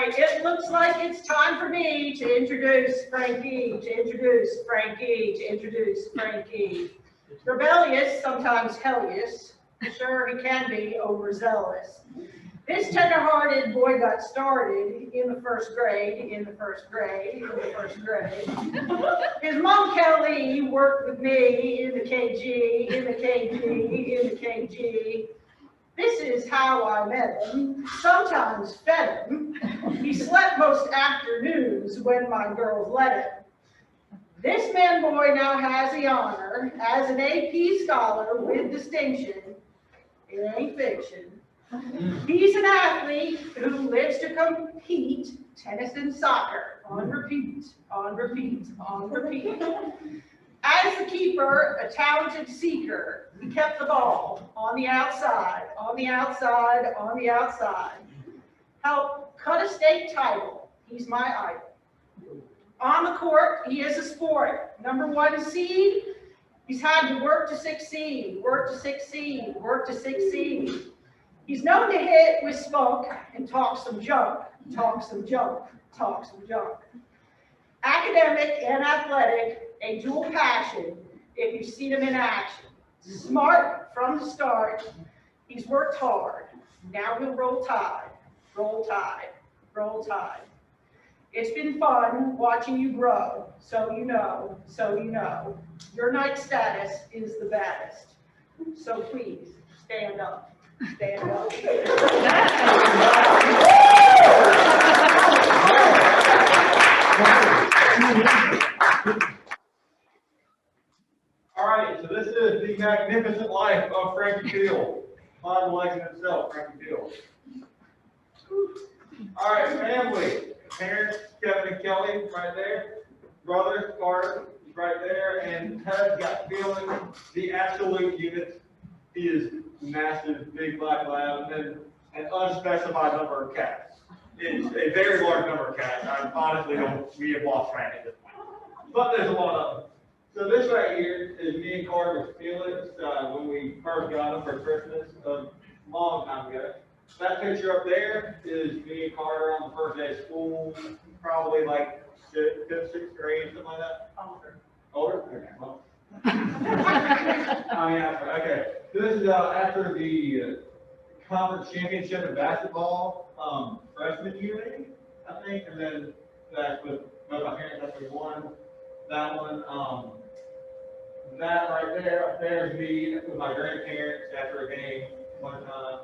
right, it looks like it's time for me to introduce Frankie, Rebellious, sometimes hellious, sure he can be overzealous. This tender-hearted boy got started in the first grade. His mom, Kelly, worked with me in the KG. This is how I met him, sometimes fed him. He slept most afternoons when my girls let him. This man boy now has the honor as an AP scholar with distinction. It ain't fiction. He's an athlete who lives to compete, tennis and soccer, on repeat. As the keeper, a talented seeker, he kept the ball on the outside. Helped cut a state title. He's my idol. On the court, he is a sport. Number 1 seed, he's had to work to succeed. He's known to hit with spunk and talk some junk. Academic and athletic, a dual passion if you've seen him in action. Smart from the start, he's worked hard. Now he'll roll tide. It's been fun watching you grow, so you know. Your night status is the baddest. So please, stand up. All right, so this is the magnificent life of Frankie Field. Fond legend himself, Frankie Field. All right, family. Parents, Kevin and Kelly, right there. Brothers, Carter, right there. And Ted got feeling the absolute unit. He is massive, big black lab, and an unspecified number of cats. It's a very large number of cats. I honestly don't, we have lost track at this point. But there's a lot of them. So this right here is me and Carter with Felix when we first got him for Christmas a long time ago. That picture up there is me and Carter on the first day of school, probably like 5th, 6th grade, something like that. Older? Okay, well. Okay. This is after the conference championship in basketball, freshman year, maybe, I think, and then that's with both my parents after we won that one. That right there, up there is me with my grandparents after a game one time.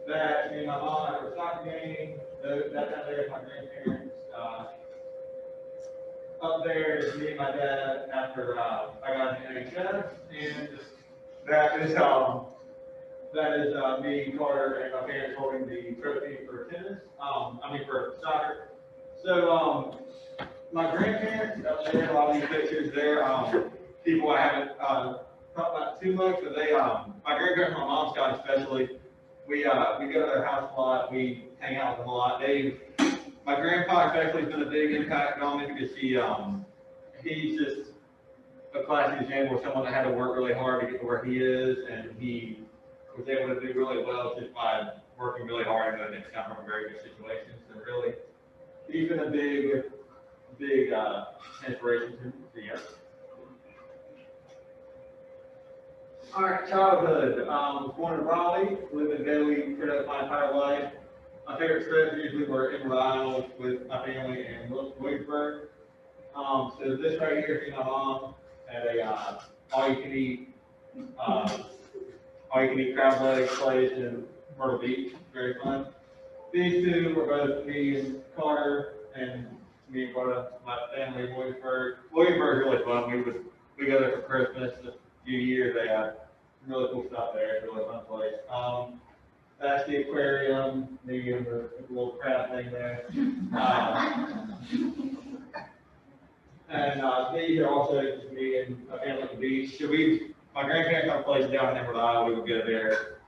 That's me and my mom after a soccer game. That down there is my grandparents. Up there is me and my dad after I got an NHS, and that is me, Carter, and my parents holding the trophy for tennis. For soccer. So my grandparents up there, a lot of these pictures there. People I haven't talked about too much, but they my great-grandma, my mom's side especially. We go to their house a lot. We hang out with them a lot. My grandpa especially has been a big impact on me because he's just a classic example of someone that had to work really hard to get to where he is, and he was able to do really well just by working really hard and then come from a very good situation. So really, he's been a big inspiration to me. All right, childhood. Was born in Raleigh, lived in Bailey pretty much my entire life. My favorite trips usually were in Rhode Island with my family in Williamsburg. So this right here is my mom at a all-you-can-eat crab legs place in Myrtle Beach. Very fun. These two were both me and Carter, and me and Carter, my family in Williamsburg. Williamsburg is really fun. We go there for Christmas. A few years they had some really cool stuff there. It's a really fun place. That's the aquarium, the little crab thing there. And these are also just me and my family at the beach. So my grandparents have a place down in Rhode Island. We would go there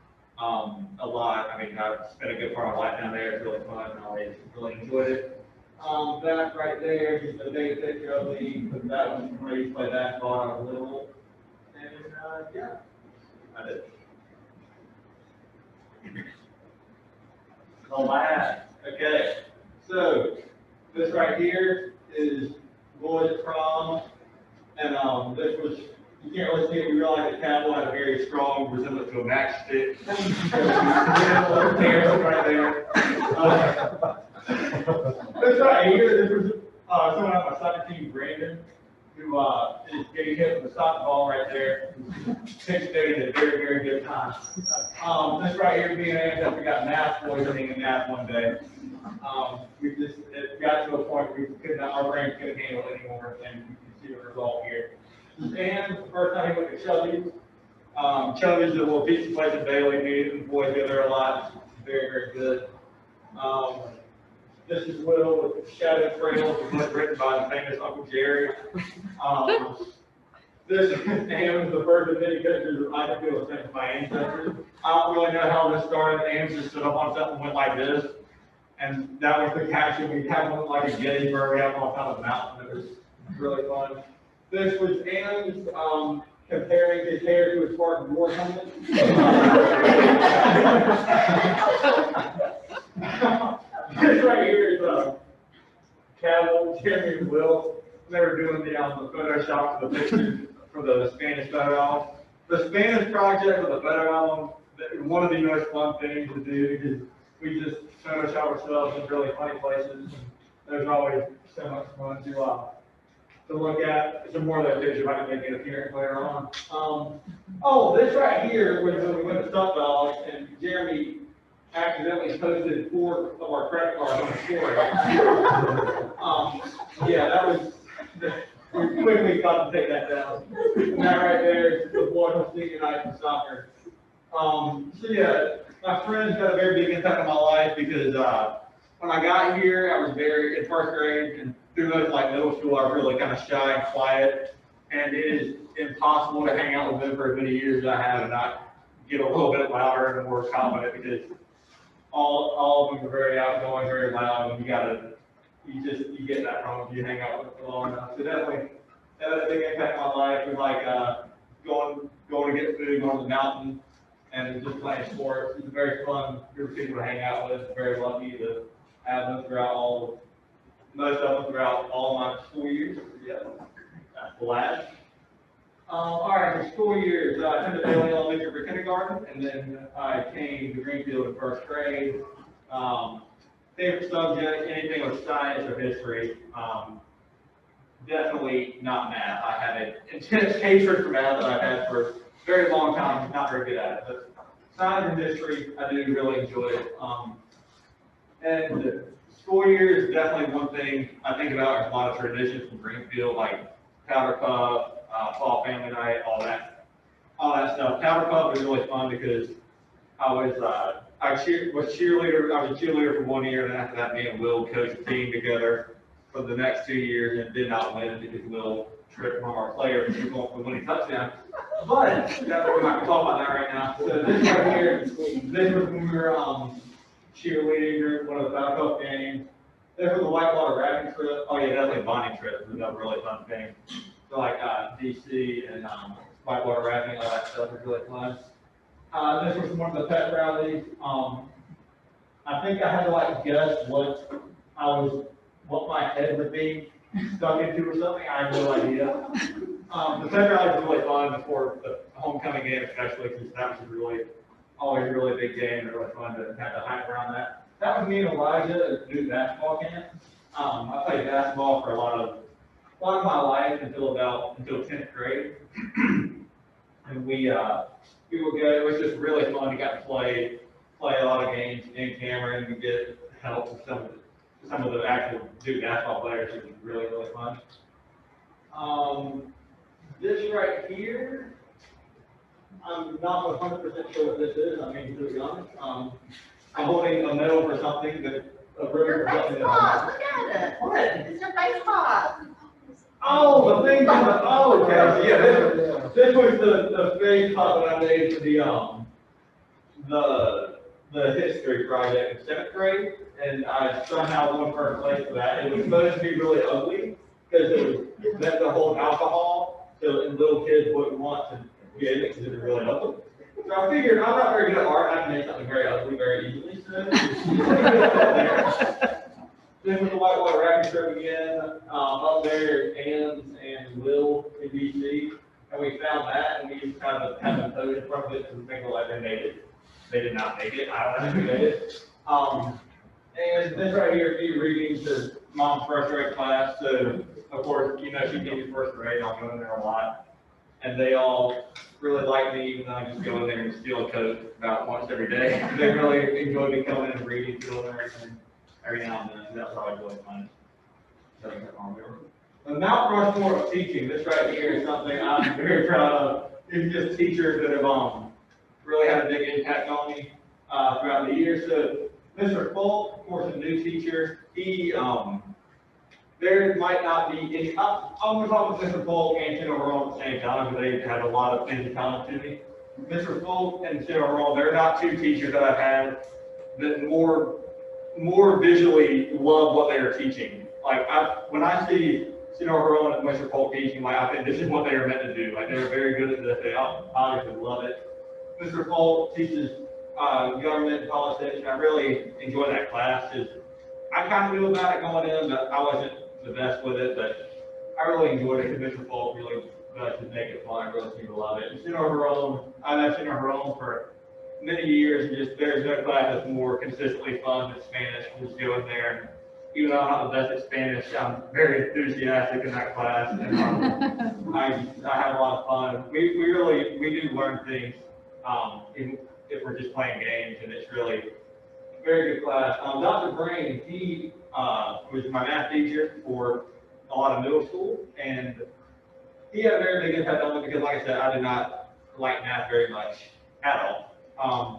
a lot. I mean, I've spent a good part of my life down there. It's really fun. I always really enjoyed it. That right there is just a big picture of that was where you play basketball when I was little. And yeah, I did. The last Okay, so this right here is Lloyd's prom, and this was, you can't really see it, we realize that Cowboy had a very strong resemblance to a matchstick. Right there. This right here, this was someone on my soccer team, Brandon, who is getting hit with a soccer ball right there. Pitched there at a very, very good time. This right here being an we got math poisoning in math one day. We just, it got to a point where we could not, our brains couldn't handle it anymore, and you can see the result here. And the first time he went to Chubby's. Chubby's is a little pizza place in Bailey, me and the boys go there a lot. Very, very good. This is Will with Shadow Trails, a book written by the famous Uncle Jerry. This is Amos, the first of many pictures I can feel sent to my ancestors. I don't really know how this started. Amos just stood up on something and went like this. And that was the caption. We had one like a Gettysburg out on top of the mountain. It was really fun. This was Amos comparing his hair to his Spartan war helmet. This right here is Cavill, Jeremy, and Will. They were doing the Photoshop for the pictures for the Spanish photo album. The Spanish project for the photo album, one of the most fun things to do is we just Photoshop ourselves in really funny places. There's always so much fun to look at. Some more of that picture I can make it appearance later on. Oh, this right here was when we went to Stunt Dogs and Jeremy accidentally posted 4 of our credit cards on the story. Yeah, that was, we quickly got to take that down. And that right there is the boy from senior night in soccer. So yeah, my friends had a very big impact on my life because when I got here, I was very, in first grade, and through most like middle school, I was really kind of shy and quiet. And it is impossible to hang out with them for as many years as I have and not get a little bit louder and more confident because all of them are very outgoing, very loud, and you get that from them if you hang out with them for long enough. So definitely, that had a big impact on my life. We like going to get food, going to the mountain, and just playing sports. It's a very fun group of people to hang out with. Very lucky to have them throughout most of them throughout all my school years. Yeah, that's the last. All right, for school years, I attended Bailey Elementary for kindergarten, and then I came to Greenfield in first grade. Favorite subject, anything with science or history. Definitely not math. I had an intense hatred for math that I've had for a very long time, not very good at it. But science and history, I do really enjoy it. And school year is definitely one thing I think about. There's a lot of traditions from Greenfield, like Powder Puff, fall family night, all that stuff. Powder Puff is really fun because I was a cheerleader for 1 year, and after that, me and Will coached a team together for the next 2 years and did not win because Will tripped from our player and going for the winning touchdown. But we're not going to talk about that right now. So this right here, this was when we were cheerleading during one of the Powder Puff games. This was the Whitewater rafting trip. Oh yeah, definitely bonding trip. It was a really fun thing. So like DC and whitewater rafting, all that stuff was really fun. This was one of the pet rallies. I think I had to like guess what my head would be stuck into or something. I have no idea. The pet rally was really fun before the homecoming game, especially because that was always a really big game and really fun to have the hype around that. That was me and Elijah at Duke basketball camp. I played basketball for a lot of my life until 10th grade. And we would go, it was just really fun. We got to play a lot of games in Cameron. We get help with some of the actual Duke basketball players. It was really, really fun. This right here, I'm not 100% sure what this is. I mean, to be honest. I'm holding a medal for something that a ribbon for something that I Look at it. What? It's your face pop. Oh, the thing on the, oh, okay, so yeah, this was the face pop that I made for the history project in 7th grade, and I somehow won first place for that. It was supposed to be really ugly, because it was meant to hold alcohol, so little kids wouldn't want to get it, because it was really ugly. So I figured I'm not very good at art, I can make something very ugly very easily, said. Then with the whitewater rafting trip again, up there, Ann's and Will in DC, and we found that, and we just kind of had them pose in front of it, and think like they made it. They did not make it, I don't know who made it. And this right here, be reading to mom's first grade class, so, of course, you know, she gave me first grade, I'll go in there a lot. And they all really like me, even though I just go in there and steal a coat about once every day. They really enjoy me coming and reading to them and everything. Every now and then, that's how I enjoy mine. The Mount Rushmore of teaching, this right here is something I'm very proud of. It's just teachers that have really had a big impact on me throughout the years. So Mr. Folk, of course, a new teacher, he, there might not be any, I'm going to talk with Mr. Folk and Senator Earl at the same time because they have a lot of things in common to me. Mr. Folk and Senator Earl, they're not two teachers that I've had that more visually love what they are teaching. Like, when I see Senator Earl and Mr. Folk teaching, like, I think this is what they are meant to do. Like, they're very good at this. They obviously love it. Mr. Folk teaches government and politics, and I really enjoy that class. I kind of knew about it going in, but I wasn't the best with it, but I really enjoyed it because Mr. Folk really does make it fun. I really seem to love it. And Senator Earl, I've had Senator Earl for many years, and just there's no class that's more consistently fun than Spanish. Just go in there, and even though I'm not the best at Spanish, I'm very enthusiastic in that class, and I have a lot of fun. We do learn things, if we're just playing games, and it's really a very good class. Dr. Brain, he was my math teacher for a lot of middle school, and he had a very big impact on me because, like I said, I did not like math very much at all.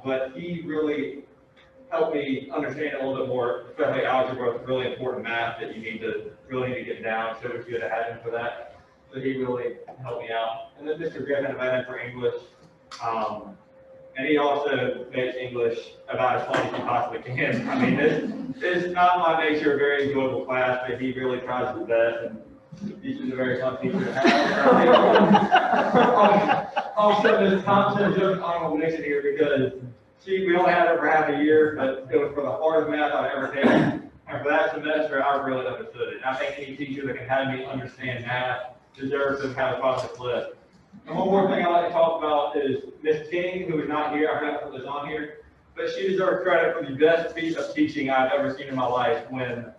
But he really helped me understand it a little bit more, especially algebra, really important math that you really need to get down. So it was good to have him for that. So he really helped me out. And then Mr. Griffin, I've had him for English. And he also makes English about as fun as he possibly can. I mean, it's not my nature, a very enjoyable class, but he really tries his best. And he's just a very fun teacher to have. Also, Ms. Thompson is an honorable mention here because we only had her for half a year, but it was for the hardest math I've ever taken. And for that semester, I really understood it. I think any teacher that can have me understand math deserves to have a positive list. And one more thing I'd like to talk about is Miss King, who is not here. I forgot to put this on here, but she deserves credit for the best piece of teaching I've ever seen in my life. When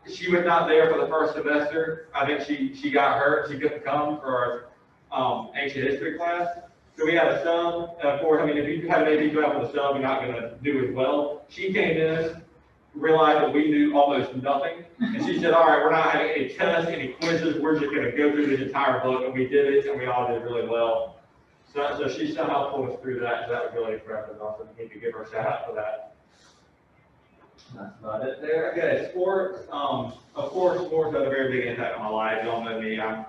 she was not there for the first semester. I think she got hurt. She couldn't come for our ancient history class. So we had a sum. And of course, I mean, if you have an AP class with a sum, you're not going to do as well. She came in, realized that we knew almost nothing. And she said, all right, we're not having any tests, any quizzes. We're just going to go through this entire book. And we did it, and we all did really well. So she somehow pulled us through that. So that was really impressive. Also, we need to give her a shout out for that. That's about it there. Okay, sports. Of course, sports have a very big impact on my life. Y'all know me. I'm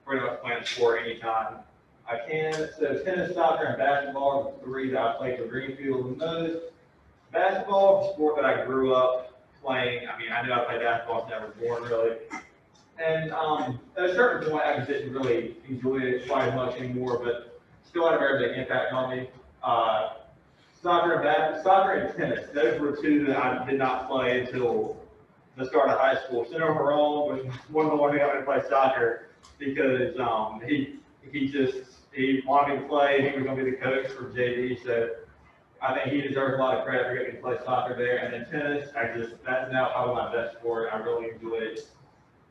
pretty much playing sport anytime I can. So tennis, soccer, and basketball are the three that I played for Greenfield the most. Basketball is a sport that I grew up playing. I mean, I knew I played basketball since I was born, really. And at a certain point, I just didn't really enjoy it quite as much anymore, but still had a very big impact on me. Soccer and tennis, those were two that I did not play until the start of high school. Senator Harrell was one of the ones who got me to play soccer because he wanted me to play. He was going to be the coach for JV, so I think he deserves a lot of credit for getting me to play soccer there. And then tennis, that's now probably my best sport. I really enjoy it.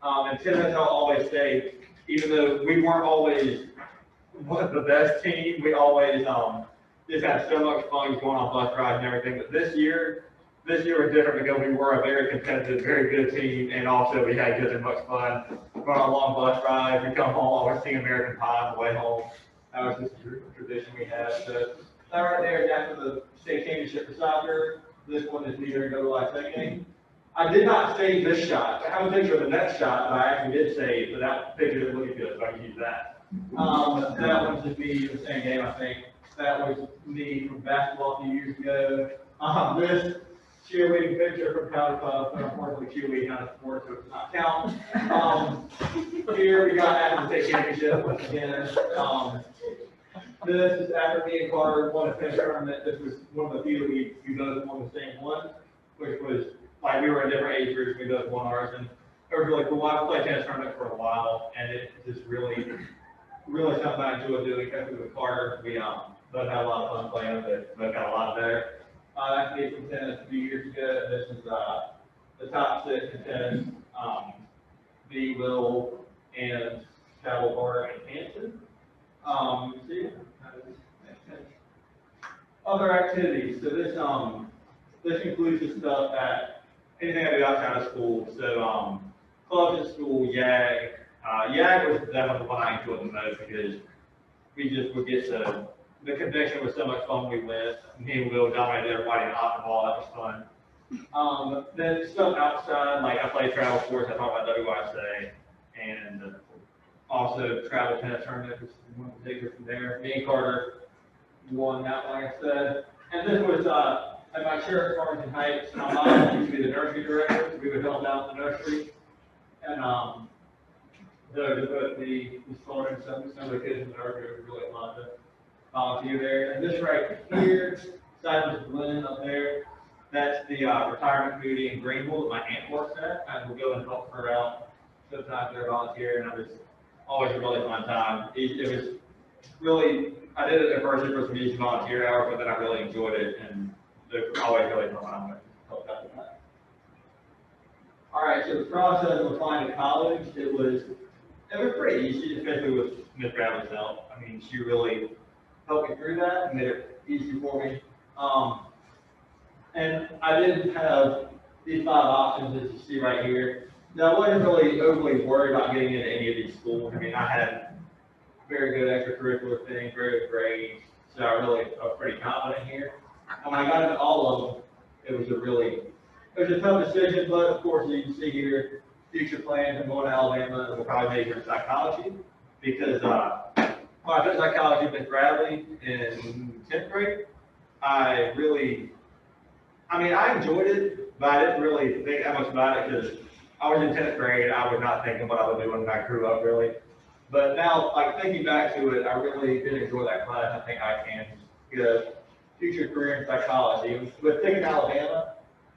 And tennis, I'll always say, even though we weren't always the best team, we always just had so much fun going on bus rides and everything. But this year was different because we were a very competitive, very good team, and also we had just as much fun going on long bus rides. We come home, always sing American Pie on the way home. That was just a tradition we had. So that right there is after the state championship for soccer. This one is neither go to live second. I did not save this shot. I have a picture of the next shot that I actually did save, but that picture didn't look good, so I can use that. That one's just me in the same game, I think. That was me from basketball a few years ago. This cheerleading picture from Powder Club, but unfortunately cheerleading not a sport, so it does not count. Here we got after the state championship once again. This is after me and Carter won a tennis tournament. This was one of the few that we both won the same one, which was, like, we were in different age groups, we both won ours, and it was really cool. I've played tennis tournament for a while, and it just really something I enjoyed doing, especially with Carter. We, both had a lot of fun playing, but both got a lot better. I played some tennis a few years ago. This is, the top 6 in tennis, B, Will, and Travel Bar and Hanson. See, other activities. So this includes the stuff that anything I do outside of school. So clubs at school, YAG. YAG was definitely the one I enjoyed the most because we just would get to, the convention was so much fun. We went, me and Will dominated everybody in oddball. That was fun. Then stuff outside, like I play travel sports. I talk about WISA and also travel tennis tournament, which is one of the bigger from there. Me and Carter won that, like I said. And this was at my church, Farmington Heights. My mom used to be the nursery director. So we would help out in the nursery. And the children, some of the kids in the nursery would really love to volunteer there. And this right here, Cypress Glen up there, that's the retirement community in Greenville that my aunt works at. I will go and help her out sometimes there volunteer, and it was always a really fun time. It was really, I did it at first for some easy volunteer hours, but then I really enjoyed it, and it was always really fun to help out with that. All right, so the process of applying to college, it was pretty easy, especially with Ms. Bradley's help. I mean, she really helped me through that and made it easy for me. And I did have these 5 options that you see right here. Now, I wasn't really overly worried about getting into any of these schools. I mean, I had very good extracurricular things, very good grades, so I was pretty confident here. And when I got into all of them, it was a tough decision, but of course, you can see here, future plans. I'm going to Alabama and will probably major in psychology because when I took psychology with Bradley in 10th grade, I enjoyed it, but I didn't really think that much about it because I was in 10th grade. I was not thinking what I was doing when I grew up, really. But now, like, thinking back to it, I really did enjoy that class. I think I can get a future career in psychology. With taking Alabama,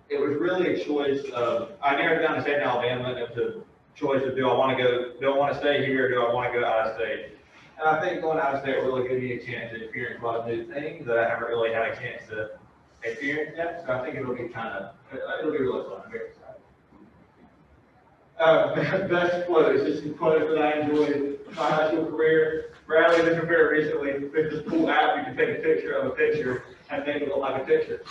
it was really a choice of, I narrowed down to stay in Alabama, and it was a choice of do I want to stay here, or do I want to go out of state? And I think going out of state will really give me a chance to experience a lot of new things that I haven't really had a chance to experience yet. So I think it'll be really fun. I'm very excited. Best quotes, just some quotes that I enjoyed in my high school career. Bradley did compare recently with this cool app. You can take a picture of a picture and make it look like a picture.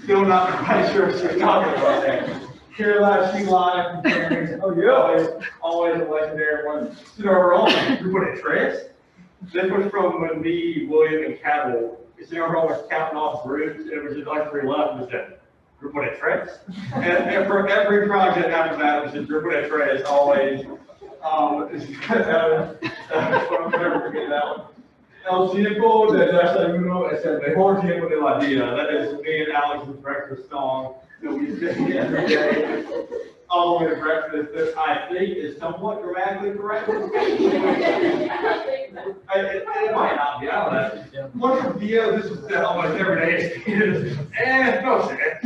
Still not quite sure what you're talking about there. Caroline, she live comparing. Oh yeah, always a legendary one. You know, her own. You put a dress. This was from when me, William, and Cabell. You know, her always counting off groups, and it was just like 3 left. And said, "Group with a dress." And for every project after that, it was just group with a dress. Always. I'll never forget that one. El tiempo de desayuno es el mejor tiempo de la vida. That is me and Alex's breakfast song that we sing every day, all the way to breakfast. That I think is somewhat grammatically correct. It might not be. I don't know. One video, this is almost every day. And no shit.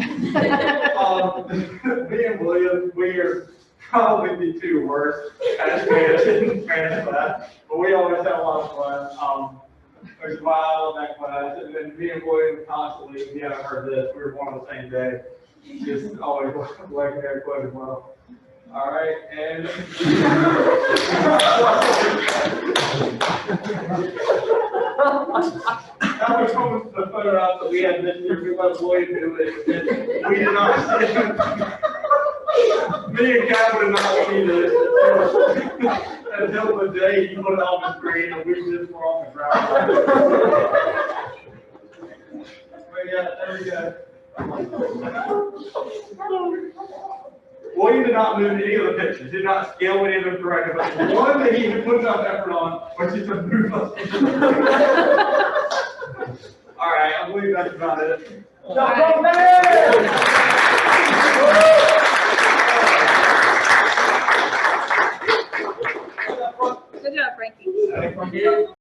Me and William, we are probably the 2 worst at Spanish class, but we always have a lot of fun. There's a while in that class, and then me and William constantly, if you haven't heard this, we were born on the same day. Just always legendary quote as well. All right, and that was from the photo op that we had this year. We let William do it. We did not see it. Me and Kat would not see this until the day he put it on the screen and we just were on the ground. But yeah, there we go. William did not move any of the pictures, did not scale any of them correctly, but the one that he had put enough effort on was just to move us. All right, I believe that's about it.